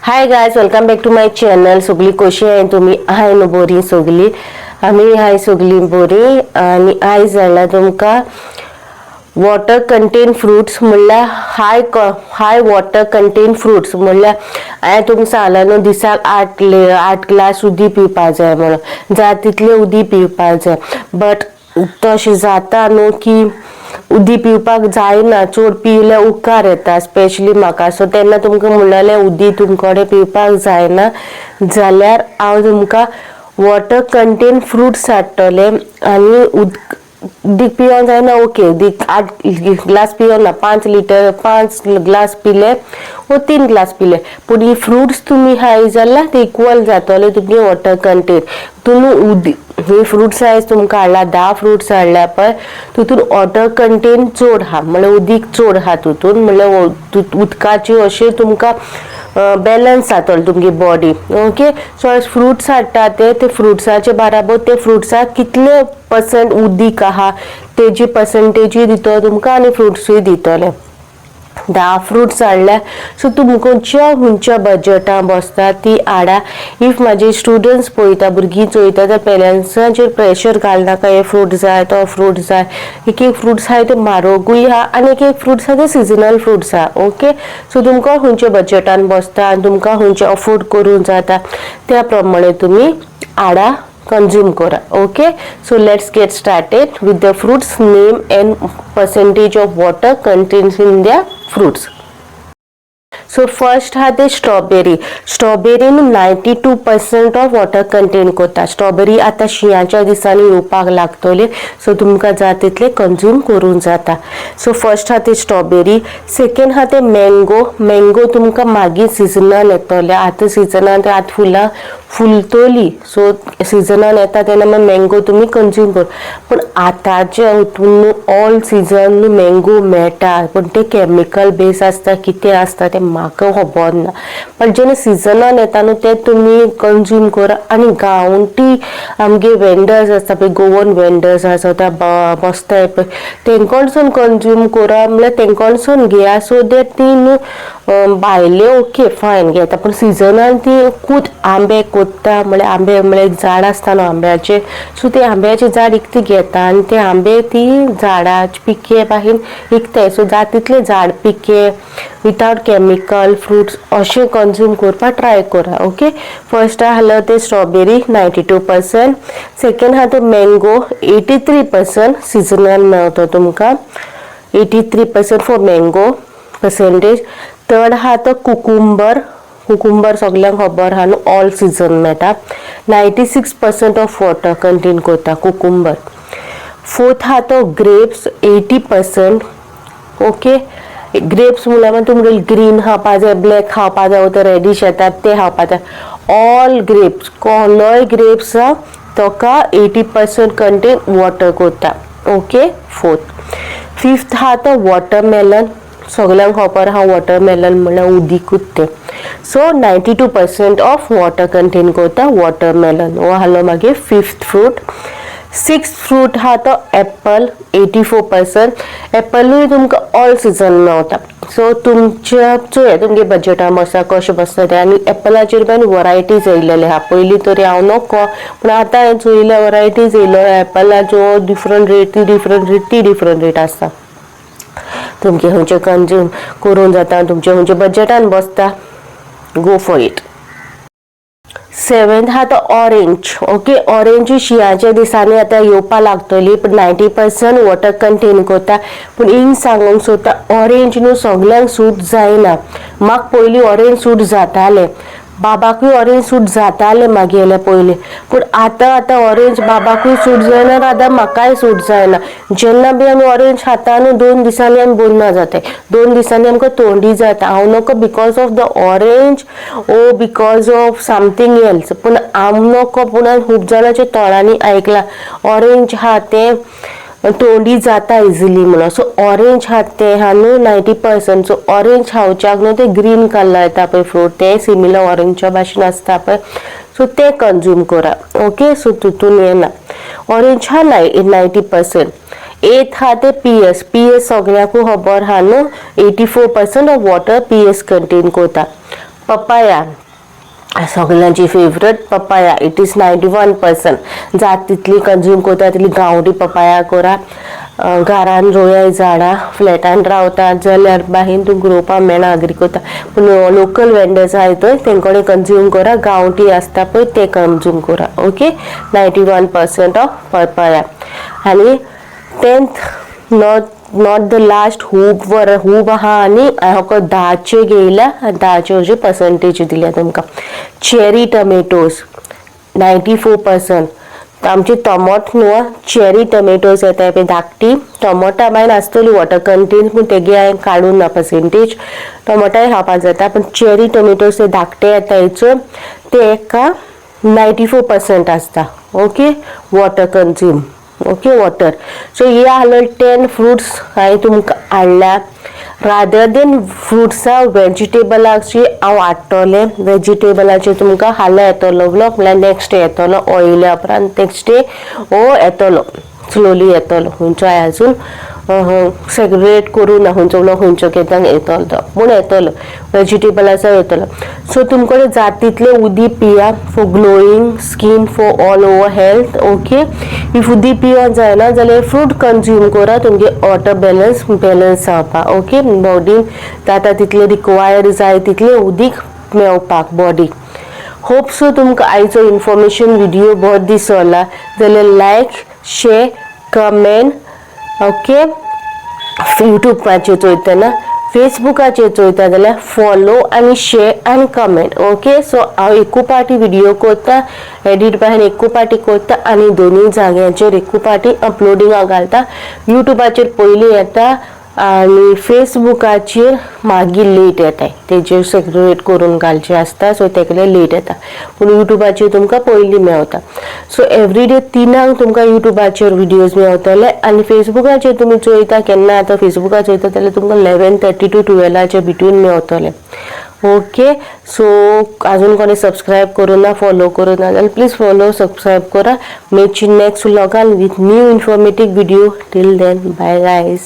High guys, welcome back to my channel. सगळी कशी आहे तुम्ही? हाय न्हू बरी सगळी? आम्ही हाय सगळी बरी. आणि आयज जाणा तुमकां वॉटर कंटेन फ्रुट्स म्हणल्यार हाय वॉटर कंटेन फ्रुट्स म्हणल्यार हांवें तुमकां सांगलां न्हू दिसाक 8 ग्लास उदीक पिवपाक जाय म्हणून. जाय तितलें उदीक पिवपाक जाय. बट तशें जाता न्हू की उदीक पिवपाक जायना, चड पिल्यार उकार येता, स्पेशली म्हाका. सो तेन्ना तुमकां म्हणलें उदीक तुमचे पिवपाक जायना जाल्यार हांव तुमकां वॉटर कंटेन फ्रुट्स हाडटलें. आनी उदीक पिवंक जायना ओके, उदीक 8 ग्लास पिवना, 5 ग्लास पिले वो 3 ग्लास पिले, पूण ही फ्रुट्स तुमी खाय जाल्यार ते इक्वल जातले तुमगे वॉटर कंटेन. तुमी हे फ्रुट्स आयज तुमकां हाडला 10 फ्रुट्स हाडल्या पळय, तितून वॉटर कंटेन चड आहा, म्हणल्यार उदीक चड आहा तितून. म्हणल्यार उदकाची अशें तुमकां बॅलन्स जातली तुमगे बॉडी. ओके, सो फ्रुट्स हाडटा ते फ्रुट्साचे बराबर ते फ्रुट्साक कितले पर्सेंट उदीक आहा तेजी पर्सेंटेजूय दितलो तुमकां आनी फ्रुट्सूय दितले. 10 फ्रुट्स हाडल्या सो तुमच्या खंयच्या बजेटान बसता ती हाडा. इफ म्हाजे स्टुडंट्स पळयता, भुरगीं चोयता, तर पेरंट्सांचेर प्रेशर घालनाका हे फ्रूट जाय तो फ्रूट जाय. एक फ्रुट्स आहाय ते म्हारगूय आहा आनी एक फ्रुट्स आहा ते सिजनल फ्रुट्स आहा. ओके, सो तुमकां खंयच्या बजेटान बसता आनी तुमकां खंयचे अफोर्ड करूंक जाता त्या प्रमाणे तुमी हाडा, consume kora. Okay, so let's get started with the fruits name and percentage of water contains in their fruits. So first हा ते स्ट्रॉबेरी. स्ट्रॉबेरीन 92% ऑफ वॉटर कंटेन करता. स्ट्रॉबेरी आता शियाच्या दिसांनी येवपाक लागतले, सो तुमकां जाय तितले कंज्यूम करूंक जाता. सो फर्स्ट हा ते स्ट्रॉबेरी. सेकंड हा ते मँगो. मँगो तुमकां मागीर सिजनान येतले. आतां सिजनान ते आतां फुलां फुलतली, सो सिजनान येता तेन्ना मागीर मँगो तुमी कंज्यूम कर. पूण आतांच्या हितून ऑल सिजन मँगो मेळटा, पूण ते केमिकल बेस आसता, कितें आसता ते म्हाका खबर ना. पण जेन्ना सिजनान येता न्हू ते तुमी कंज्यूम करा. आनी गांवठी आमगे वेंडर्स आसता पळय, गोवन वेंडर्स आसा ते बसताय पळय, तेंकडसून कंज्यूम करा. म्हणल्यार तेंकडसून घेया, सो दॅट ती न्हू भायले ओके फायन घेता, पूण सिजनान ती खूब आंबे कोत्ता. म्हणल्यार आंबे म्हणल्यार एक झाड आसता न्हू आंब्याचे, सो ते आंब्याचे झाड इकते घेता आनी ते आंबे ती झाडाचे पिके बाहीन विकताय. सो जाय तितले झाड पिके विथआउट केमिकल फ्रुट्स अशें कंज्यूम करपाक ट्राय करा. ओके, फर्स्ट आहलो ते स्ट्रॉबेरी 92%. सेकंड हा तो मँगो 83% सिजनल मेळतो तुमकां, 83% फॉर मँगो पर्सेंटेज. थर्ड हा तो कुकुंबर. कुकुंबर सगळ्यांक खबर आहा न्हू, ऑल सिजन मेळटा. 96% ऑफ वॉटर कंटेन करता कुकुंबर. फोर्थ हा तो ग्रेप्स 80%. ओके, ग्रेप्स म्हणल्यार तुमकां ग्रीन खावपा जाय, ब्लॅक खावपा जाय, ते रेडीश येतात ते खावपा जाय. ऑल ग्रेप्स, कोणूय ग्रेप्स ताका 80% कंटेन वॉटर करता. Okay, fourth. फिफ्थ हा तो वॉटरमेलन. सगळ्यांक खबर आहा वॉटरमेलन म्हणल्यार उदीकूच ते. सो 92% ऑफ वॉटर कंटेन करता वॉटरमेलन. हो आहलो मागीर फिफ्थ फ्रूट. सिक्स्थ फ्रूट हा तो एप्पल 84%. एप्पलूय तुमकां ऑल सिजन मेळटा, सो तुमच्या चोया तुमगे बजेटान बसता कशें बसता ते. आनी एप्पलाचेर पण वरायटीज येयलेले आहा. पयलीं तरी हांव नोको, पूण आतां हांवें चोयल्या वरायटीज येयलो एप्पलाच्यो. डिफरंट रेट आसता. तुमचे खंयचे कंज्यूम करूंक जाता, तुमचे खंयचे बजेटान बसता, गो फॉर इट. सेवेंथ हा तो ऑरेंज. ओके, ऑरेंज शियाच्या दिसांनी आता येवपा लागतली, पण 90% वॉटर कंटेन करता. पूण हिंग सांगूंक सोदता, ऑरेंज न्हू सगळ्यांक सूट जायना. म्हाका पयलीं ऑरेंज सूट जाताले, बाबाकूय ऑरेंज सूट जाताले मागेले पयलीं, पूण आतां ऑरेंज बाबाकूय सूट जायना, रादर म्हाकाय सूट जायना. जेन्ना बी आमी ऑरेंज खाता न्हू 2 दिसांनी आमी बोन्ना जाताय, 2 दिसांनी आमकां तोंडी जाता. हांव नोको because of the orange or because of something else, पूण हांव नोको. पूण खूब जाणांच्या तोंडांनी आयकलां ऑरेंज हा ते तोंडी जाता इजिली म्हणून. सो ऑरेंज हा ते हा न्हू 90%. सो ऑरेंज खावच्याक न्हू ते ग्रीन कलर येता पळय फ्रूट, ते सिमिलर ऑरेंजच्या भाशेन आसता पळय, सो ते कंज्यूम करा. ओके, सो तितून येना. ऑरेंज हा 90%. 8th हा ते पीएस. पीएस सगळ्यांकू खबर हा न्हू, 84% ऑफ वॉटर पीएस कंटेन करता. पपाया सगळ्यांची फेवरेट पपाया. इट इज 91% जात तितली कंज्यूम करता तितली गांवठी पपाया करा. घरान रोया झाडां फ्लॅटान रावतात जाल्यार बाहेर तुमकां रोवपाक मेळना एग्री करता, पूण लोकल वेंडर्स आहाय थंय तेंकडे कंज्यूम करा. गांवठी आसता पळय ते कंज्यूम करा. Okay, 91% of papaya. आनी 10th नॉट द लास्ट हूब आहा आनी हाका 10चे घेयला. 10चे पर्संटेज दिल्या तुमकां. Cherry tomatoes 94%. आमचे टोमोट न्हू, चेरी टमेटोज येताय पळय धाकटी टोमोटा भायर आसतली वॉटर कंटेन, पूण तेगे हांवें काडून ना पर्सेंटेज. टोमोटाय खावपाक जाता पूण चेरी टमेटोज ते धाकटे येतायचो ते एका 94% आसता. Okay, water consume. Okay, water. So हे आसले 10 फ्रुट्स हांवें तुमकां हाडल्या. रादर देन फ्रुट्सा वेजिटेबलाची हांव हाडटलें. वेजिटेबलाचे तुमकां हाल्या येतलो व्लॉग, म्हळ्यार नेक्स्ट डे येतलो ऑयल्या उपरांत. नेक्स्ट डे हो येतलो, स्लोली येतलो. खंयचो अजून सेग्रेट करून ना खंयचो व्लॉग खंयचो केन्ना येतलो तो, पूण येतलो वेजिटेबलाचो येतलो. सो तुमकडे जात तितले उदीक पिया for glowing skin, for all over health. Okay, if उदीक पिवोंक जायना जाल्यार फ्रूट कंज्यूम करा तुमगे वॉटर बॅलन्स जावपाक. ओके, बॉडीन जाता तितले रिक्वायर्ड जाय तितले उदीक मेळपाक बॉडीक. होप सो तुमकां आयचो इन्फॉर्मेशन व्हिडिओ बरो दिसला जाल्यार लायक, शेअर, कमेंट. ओके, युट्यूबाचेर चोयतना, फेसबुकाचेर चोयता जाल्यार फॉलो आनी शेअर आनी कमेंट. ओके, सो हांव एकू पाटी व्हिडिओ करता, एडिट भायर एकू पाटी करता आनी दोनूय जाग्यांचेर एकू पाटी अपलोडिंगाक घालता. युट्यूबाचेर पयलीं येता आनी फेसबुकाचेर मागीर लेट येताय. तेजेर सेग्रेट करून घालचें आसता सो तेका लेट येता, पूण युट्यूबाचेर तुमकां पयलीं मेळटा. सो एवरीडे 3 तुमकां युट्यूबाचेर व्हिडिओज मेळटले आनी फेसबुकाचेर तुमी चोयता केन्ना आतां फेसबुकाचेर चोयता जाल्यार तुमकां 11:30 to 12 बिटवीन मेळटले. ओके, सो अजून कोणी सबस्क्राईब करूं ना, फॉलो करूं ना जाल्यार प्लीज फॉलो, सबस्क्राईब करा. मेची नेक्स्ट व्लॉगान with new informative video. Till then, bye guys.